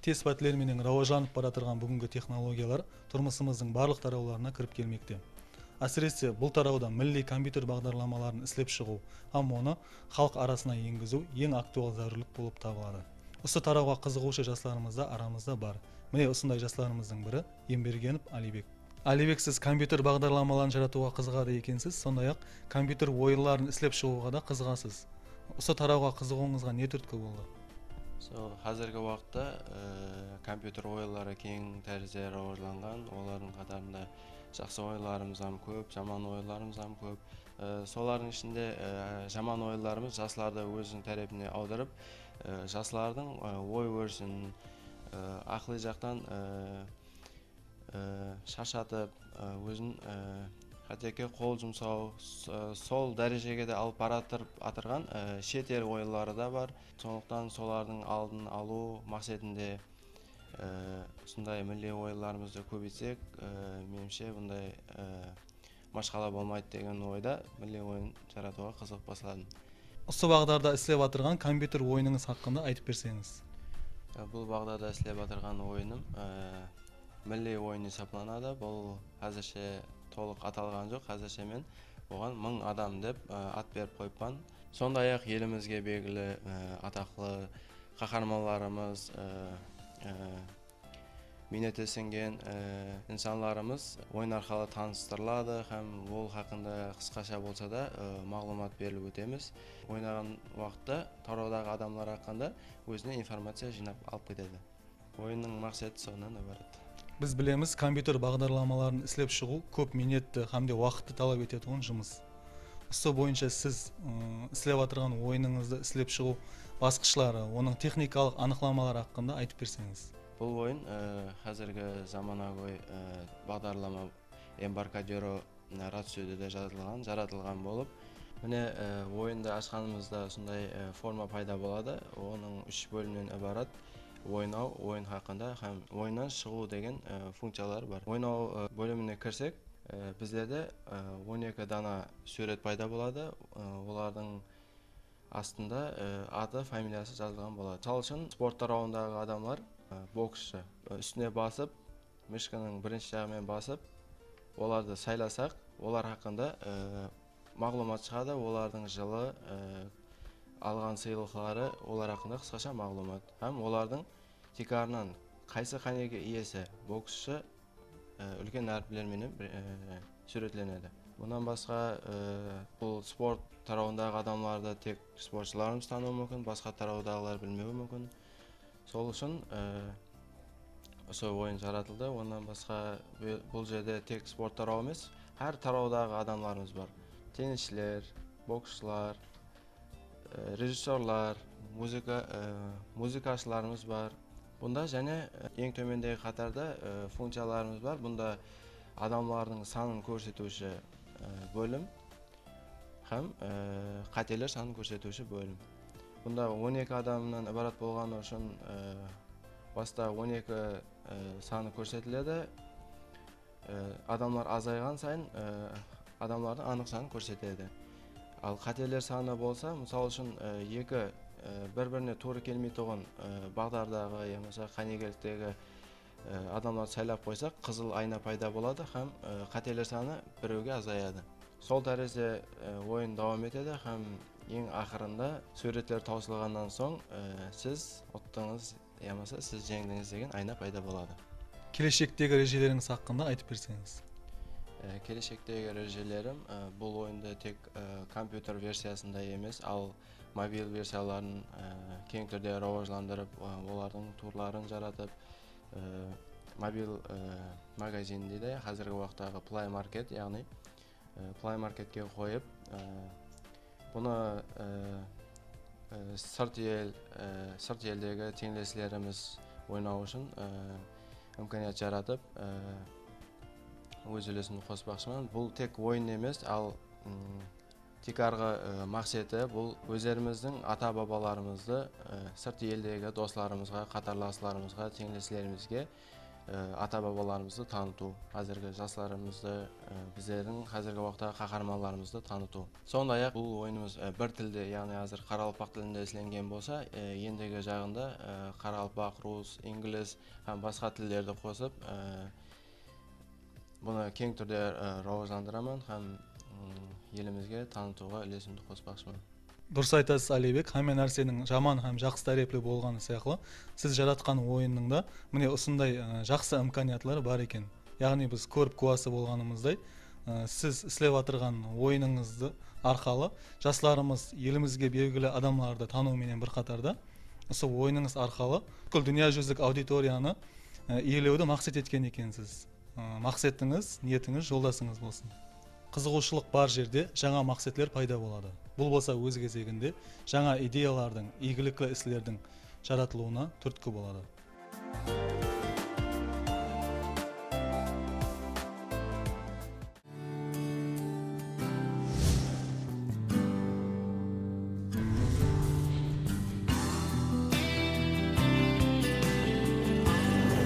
Тез пәтлер менен раважанып бара турган бүгүнкү технологиялар турмушубуздун барлык тарауларына кирип келмекте. Әсіресе бұл тарауда милли компьютер бағдарламаларын іслеп шығу, һәм оны халық арасына енгізу ең актуал зарырлық болып табылады. Осы тарауға қызығушы жастарымыз да арамызда бар. Міне осындай жастарымыздың бірі Ембергенов Алибек. Алибек, сіз компьютер бағдарламаларын жаратуға қызығады екенсіз, сондай-ақ компьютер ойындарын іслеп шығуға да қызығасыз. Осы тарауға қызығуыңызға не түрткі болды? Қазіргі уақытта компьютер ойындары кең дәрежеде рауажланған. Олардың қатарында жақсы ойларымыз ham көп, жаман ойларымыз ham көп. Солардың ішінде жаман ойларымыз жастарды өзінің тарапына аударып, жастардың ой өрісін ақылы жақтан шаршатып, өзін қатеке қол жұмсау, сол дәрежеге де алып баратырған шет ел ойындары да бар. Сондықтан солардың алдын алу мақсатында сондай милли ойындарымызды көбейтсек, меніңше бұндай машқала болмайды деген ойда милли ойын жаратуға қызығып бастадым. Осы бағдарда істеп атырған компьютер ойыныңыз хақында айтып берсеңіз. Бұл бағдарда істеп атырған ойыным милли ойын есептелінеді. Бұл әзірше толық аталған жоқ. Әзірше мен оған 1000 адам деп ат беріп қойыппын. Сондай-ақ елімізге белгілі атақлы қаһармандарымыз, минеті сіңген инсанларымыз ойын арқылы таныстырылады, һәм ол хақында қысқаша болса да мағлұмат беріліп өтеміз. Ойнаған уақытта тараудағы адамдар хақында өзіне информация жинап алып кетеді. Ойынның мақсаты соңынан ibarat. Біз білеміз, компьютер бағдарламаларын іслеп шығу көп минетті һәм де уақытты талап ететін жұмыс. Осы бойынша сіз іслеп атырған ойыныңызды іслеп шығу басқышлары, оның техникалық анықтамалары хақында айтып берсеңіз. Бұл ойын қазіргі заманауи бағдарлама Embarcadero радиосүйде жаратылған болып, міне ойынды ашқанымызда сондай форма пайда болады. Оның 3 бөлімнен ibarat: ойнау, ойын хақында һәм ойыннан шығу деген функциялар бар. Ойнау бөліміне кірсек, біздерде 12 дана сурет пайда болады. Олардың астында аты, фамилиясы жазылған болады. Мысалы үшін спорт тарауындағы адамдар боксшы үстіне басып, мишканың бірінші жағымен басып, оларды сайласақ, олар хақында мағлұмат шығады. Олардың жылы алған сыйлықтары, олар хақында қысқаша мағлұмат. Һәм олардың тикарынан қайсы қанеге иесі боксшы үлкен әріптермен суретленеді. Бұнан басқа бұл спорт тарауындағы адамларды тек спортшыларымыз тануы мүмкін, басқа тараудағылар білмеуі мүмкін. Сол үшін осы ойын жаратылды. Онан басқа бұл жерде тек спорт тарауы емес, әр тараудағы адамларымыз бар. Теннисшілер, боксшылар, режиссерлар, музыкашыларымыз бар. Бұнда және ең төмендегі қатарда функцияларымыз бар. Бұнда адамлардың санын көрсетуші бөлім һәм қателер санын көрсетуші бөлім. Бұнда 12 адамнан ibarat болғаны үшін баста 12 саны көрсетіледі. Адамлар азайған сайын адамлардың анық санын көрсетеді. Ал қателер саны болса, мысалы үшін бір-біріне тура келмей тұрған бағдардағы, немесе қанегеліктегі адамларды сайлап қойсақ, қызыл айна пайда болады һәм қателер саны біреуге азаяды. Сол тәрізде ойын давам етеді һәм ең ақырында суреттер таусылғаннан соң сіз ұттыңыз, немесе сіз жеңдіңіз деген айна пайда болады. Келешектегі ережелеріңіз хақында айтып берсеңіз. Келешектегі ережелерім бұл ойынды тек компьютер версиясында емес, ал мобил версияларын кең түрде рауажландырып, олардың турларын жаратып, мобил магазинінде де қазіргі уақыттағы Play Market, яғни Play Marketке қойып, бұны сырт елдегі теңдесілеріміз ойнау үшін мүмкіндік жаратып, өз үлесімді қоспақшымын. Бұл тек ойын емес, ал тикарғы мақсаты бұл өздеріміздің ата-бабаларымызды сырт елдегі достарымызға, қатарластарымызға, теңдесілерімізге ата бабаларымызды таныту, қазіргі жастарымызды, біздердің қазіргі уақытта қаһарманларымызды таныту. Сондай-ақ бұл ойынымыз бір тілде, яғни қазір қарақалпақ тілінде ісленген болса, ендігі жағында қарақалпақ, рус, инглиз һәм басқа тілдерді қосып, бұны кең түрде рауаждандырамын һәм елімізге танытуға үлесімді қоспақшымын. Дұрыс айтасыз Алибек, һәм нәрсенің жаман һәм жақсы тәрепли болғаны сияқты, сіз жаратқан ойынның да міне осындай жақсы имканиятлары бар екен. Яғни біз көріп куәсі болғанымыздай, сіз істеп жатырған ойыныңызды арқалы жастарымыз елімізге белгілі адамдарды тануменен бір қатарда, осы ойыныңыз арқалы бүкіл дүниежүзілік аудиторияны иелеуді мақсат еткен екенсіз. Мақсатыңыз, ниетіңіз жолдасыңыз болсын. Қызығушылық бар жерде жаңа мақсатлар пайда болады. Бұл болса өз кезегінде жаңа идеялардың, игілікті істердің жаратылуына түрткі болады.